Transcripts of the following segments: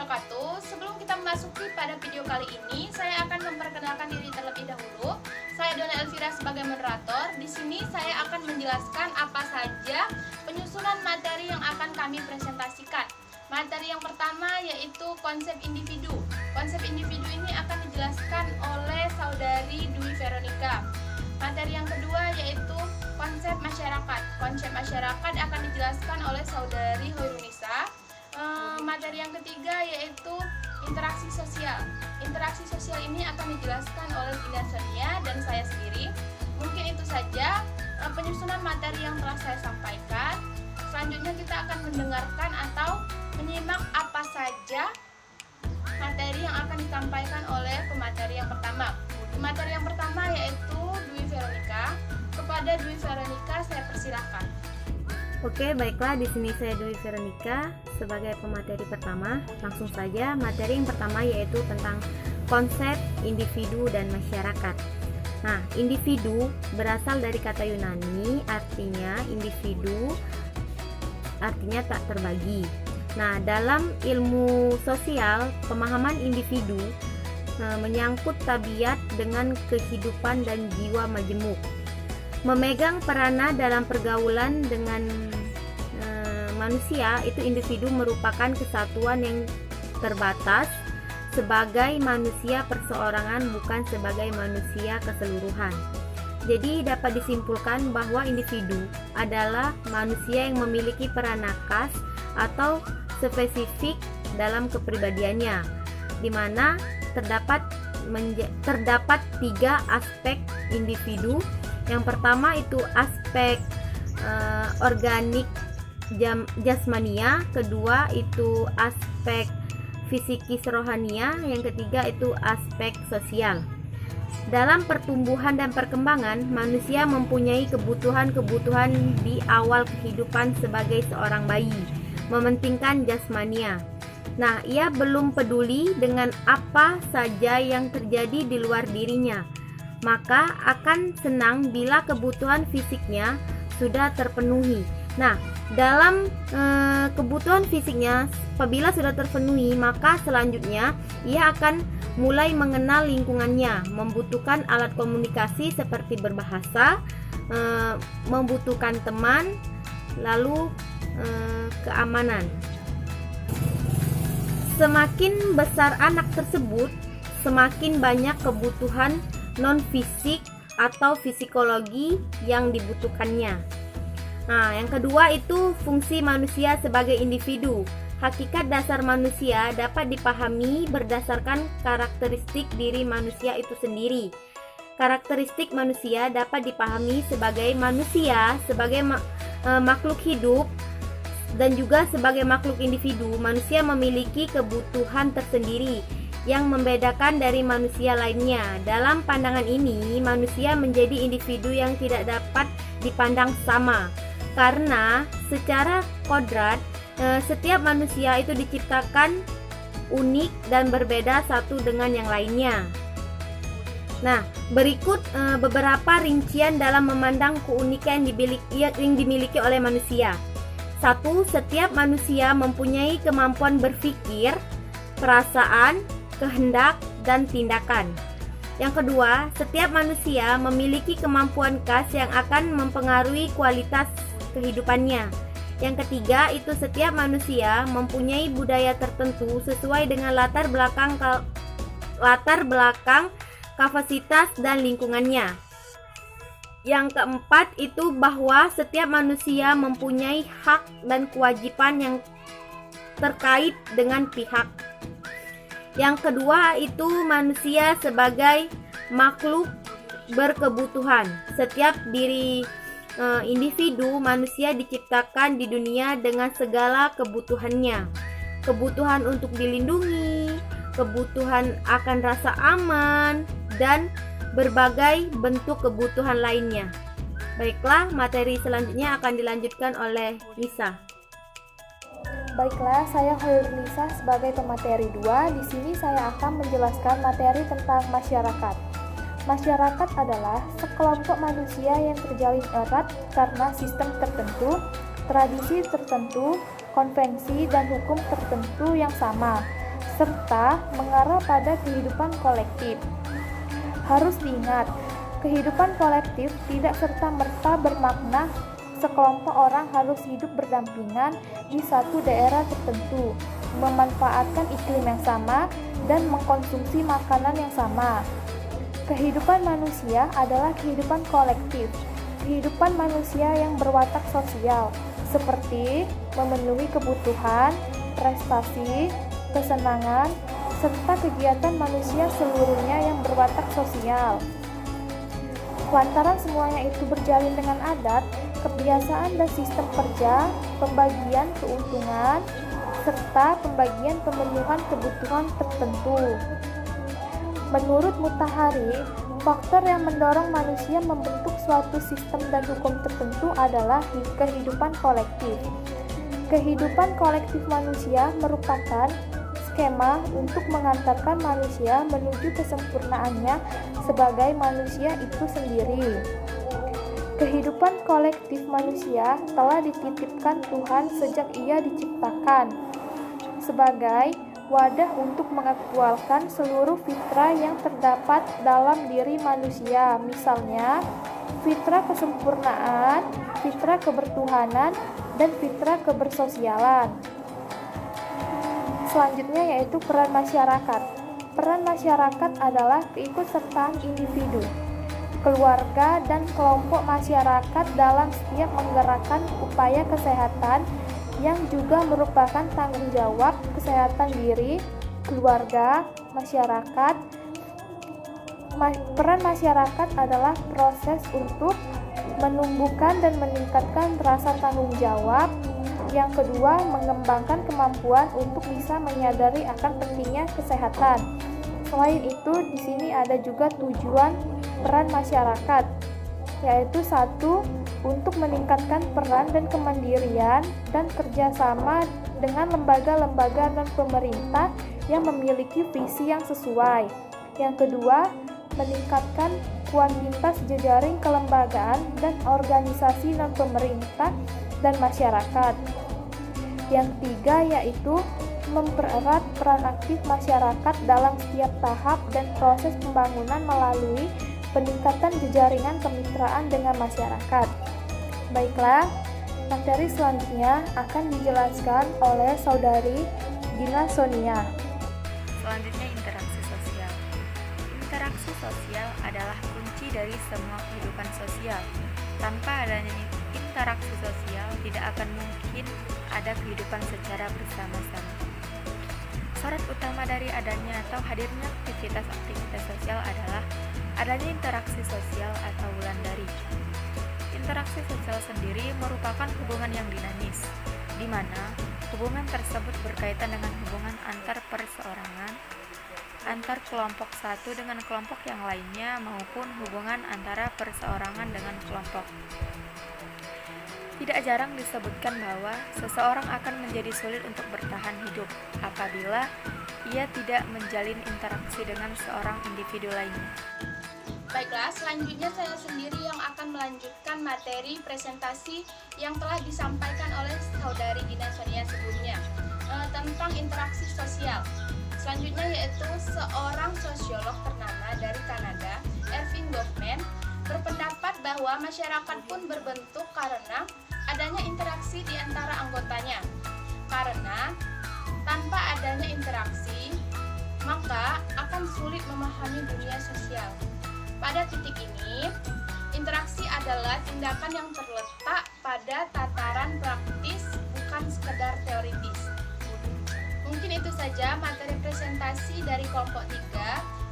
wabarakatuh. Sebelum kita memasuki pada video kali ini, saya akan memperkenalkan diri terlebih dahulu. Saya Dona Elvira sebagai moderator. Di sini saya akan menjelaskan apa saja penyusunan materi yang akan kami presentasikan. Materi yang pertama yaitu konsep individu. Konsep individu ini akan dijelaskan oleh saudari Dwi Veronica. Materi yang kedua yaitu konsep masyarakat. Konsep masyarakat akan dijelaskan oleh saudari Hoirunisa. Materi yang ketiga yaitu interaksi sosial. Interaksi sosial ini akan dijelaskan oleh Dinda Sonia dan saya sendiri. Mungkin itu saja penyusunan materi yang telah saya sampaikan. Selanjutnya kita akan mendengarkan atau menyimak apa saja materi yang akan disampaikan oleh pemateri yang pertama. Pemateri yang pertama yaitu Dwi Veronica. Kepada Dwi Veronica saya persilahkan. Oke, baiklah, di sini saya Dwi Veronica sebagai pemateri pertama. Langsung saja, materi yang pertama yaitu tentang konsep individu dan masyarakat. Nah, individu berasal dari kata Yunani, artinya individu artinya tak terbagi. Nah, dalam ilmu sosial, pemahaman individu menyangkut tabiat dengan kehidupan dan jiwa majemuk. Memegang peranan dalam pergaulan dengan manusia, itu individu merupakan kesatuan yang terbatas sebagai manusia perseorangan, bukan sebagai manusia keseluruhan. Jadi dapat disimpulkan bahwa individu adalah manusia yang memiliki peranan khas atau spesifik dalam kepribadiannya, di mana terdapat tiga aspek individu. Yang pertama itu aspek organik jasmania, kedua itu aspek fisikis rohania, yang ketiga itu aspek sosial. Dalam pertumbuhan dan perkembangan, manusia mempunyai kebutuhan-kebutuhan di awal kehidupan sebagai seorang bayi, mementingkan jasmania. Nah, ia belum peduli dengan apa saja yang terjadi di luar dirinya, maka akan senang bila kebutuhan fisiknya sudah terpenuhi. Nah, dalam kebutuhan fisiknya apabila sudah terpenuhi, maka selanjutnya ia akan mulai mengenal lingkungannya, membutuhkan alat komunikasi seperti berbahasa, membutuhkan teman, lalu keamanan. Semakin besar anak tersebut, semakin banyak kebutuhan non-fisik atau psikologi yang dibutuhkannya. Nah, yang kedua itu fungsi manusia sebagai individu. Hakikat dasar manusia dapat dipahami berdasarkan karakteristik diri manusia itu sendiri. Karakteristik manusia dapat dipahami sebagai manusia, sebagai makhluk hidup, dan juga sebagai makhluk individu. Manusia memiliki kebutuhan tersendiri yang membedakan dari manusia lainnya. Dalam pandangan ini, manusia menjadi individu yang tidak dapat dipandang sama, karena secara kodrat setiap manusia itu diciptakan unik dan berbeda satu dengan yang lainnya. Nah, berikut beberapa rincian dalam memandang keunikan yang dimiliki oleh manusia. 1. Setiap manusia mempunyai kemampuan berpikir, perasaan, kehendak, dan tindakan. Yang kedua, setiap manusia memiliki kemampuan khas yang akan mempengaruhi kualitas kehidupannya. Yang ketiga, itu setiap manusia mempunyai budaya tertentu sesuai dengan latar belakang, kapasitas, dan lingkungannya. Yang keempat, itu bahwa setiap manusia mempunyai hak dan kewajiban yang terkait dengan pihak. Yang kedua itu manusia sebagai makhluk berkebutuhan. Setiap diri individu manusia diciptakan di dunia dengan segala kebutuhannya. Kebutuhan untuk dilindungi, kebutuhan akan rasa aman, dan berbagai bentuk kebutuhan lainnya. Baiklah, materi selanjutnya akan dilanjutkan oleh Lisa. Baiklah, saya Hoirunisa sebagai pemateri 2. Di sini saya akan menjelaskan materi tentang masyarakat. Masyarakat adalah sekelompok manusia yang terjalin erat karena sistem tertentu, tradisi tertentu, konvensi dan hukum tertentu yang sama. serta mengarah pada kehidupan kolektif. Harus diingat, kehidupan kolektif tidak serta-merta bermakna sekelompok orang harus hidup berdampingan di satu daerah tertentu, memanfaatkan iklim yang sama, dan mengkonsumsi makanan yang sama. Kehidupan manusia adalah kehidupan kolektif, kehidupan manusia yang berwatak sosial, seperti memenuhi kebutuhan, prestasi, kesenangan, serta kegiatan manusia seluruhnya yang berwatak sosial. Lantaran semuanya itu berjalin dengan adat, kebiasaan dan sistem kerja, pembagian keuntungan, serta pembagian pemenuhan kebutuhan tertentu. Menurut Mutahari, faktor yang mendorong manusia membentuk suatu sistem dan hukum tertentu adalah kehidupan kolektif. Kehidupan kolektif manusia merupakan skema untuk mengantarkan manusia menuju kesempurnaannya sebagai manusia itu sendiri. Kehidupan kolektif manusia telah dititipkan Tuhan sejak ia diciptakan sebagai wadah untuk mengaktualkan seluruh fitrah yang terdapat dalam diri manusia, misalnya fitrah kesempurnaan, fitrah kebertuhanan, dan fitrah kebersosialan. Selanjutnya yaitu peran masyarakat. Peran masyarakat adalah keikutsertaan individu, keluarga, dan kelompok masyarakat dalam setiap menggerakkan upaya kesehatan yang juga merupakan tanggung jawab kesehatan diri, keluarga, masyarakat. Peran masyarakat adalah proses untuk menumbuhkan dan meningkatkan rasa tanggung jawab. Yang kedua, mengembangkan kemampuan untuk bisa menyadari akan pentingnya kesehatan. Selain itu, di sini ada juga tujuan peran masyarakat, yaitu satu, untuk meningkatkan peran dan kemandirian dan kerjasama dengan lembaga-lembaga dan pemerintah yang memiliki visi yang sesuai. Yang kedua, meningkatkan kuantitas jejaring kelembagaan dan organisasi non-pemerintah dan masyarakat. Yang ketiga yaitu mempererat peran aktif masyarakat dalam setiap tahap dan proses pembangunan melalui peningkatan jejaringan kemitraan dengan masyarakat. Baiklah, materi selanjutnya akan dijelaskan oleh Saudari Gina Sonia. Selanjutnya, interaksi sosial. Interaksi sosial adalah kunci dari semua kehidupan sosial. Tanpa adanya interaksi sosial, tidak akan mungkin ada kehidupan secara bersama-sama. Syarat utama dari adanya atau hadirnya aktivitas sosial adalah adanya interaksi sosial atau wulandari. Interaksi sosial sendiri merupakan hubungan yang dinamis, di mana hubungan tersebut berkaitan dengan hubungan antar perseorangan, antar kelompok satu dengan kelompok yang lainnya, maupun hubungan antara perseorangan dengan kelompok. Tidak jarang disebutkan bahwa seseorang akan menjadi sulit untuk bertahan hidup apabila ia tidak menjalin interaksi dengan seorang individu lainnya. Baiklah, selanjutnya saya sendiri yang akan melanjutkan materi presentasi yang telah disampaikan oleh Saudari Gina Sonia sebelumnya tentang interaksi sosial. Selanjutnya yaitu seorang sosiolog ternama dari Kanada, Erving Goffman, berpendapat bahwa masyarakat pun berbentuk karena adanya interaksi di antara anggotanya. Karena tanpa adanya interaksi, maka akan sulit memahami dunia sosial. Pada titik ini, interaksi adalah tindakan yang terletak pada tataran praktis, bukan sekedar teoritis. Mungkin itu saja materi presentasi dari kelompok 3.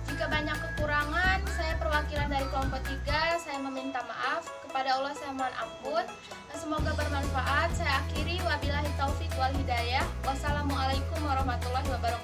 Jika banyak kekurangan, saya perwakilan dari kelompok 3, saya meminta maaf. Kepada Allah saya mohon ampun. Semoga bermanfaat. Saya akhiri, wabillahi taufik wal hidayah. Wassalamualaikum warahmatullahi wabarakatuh.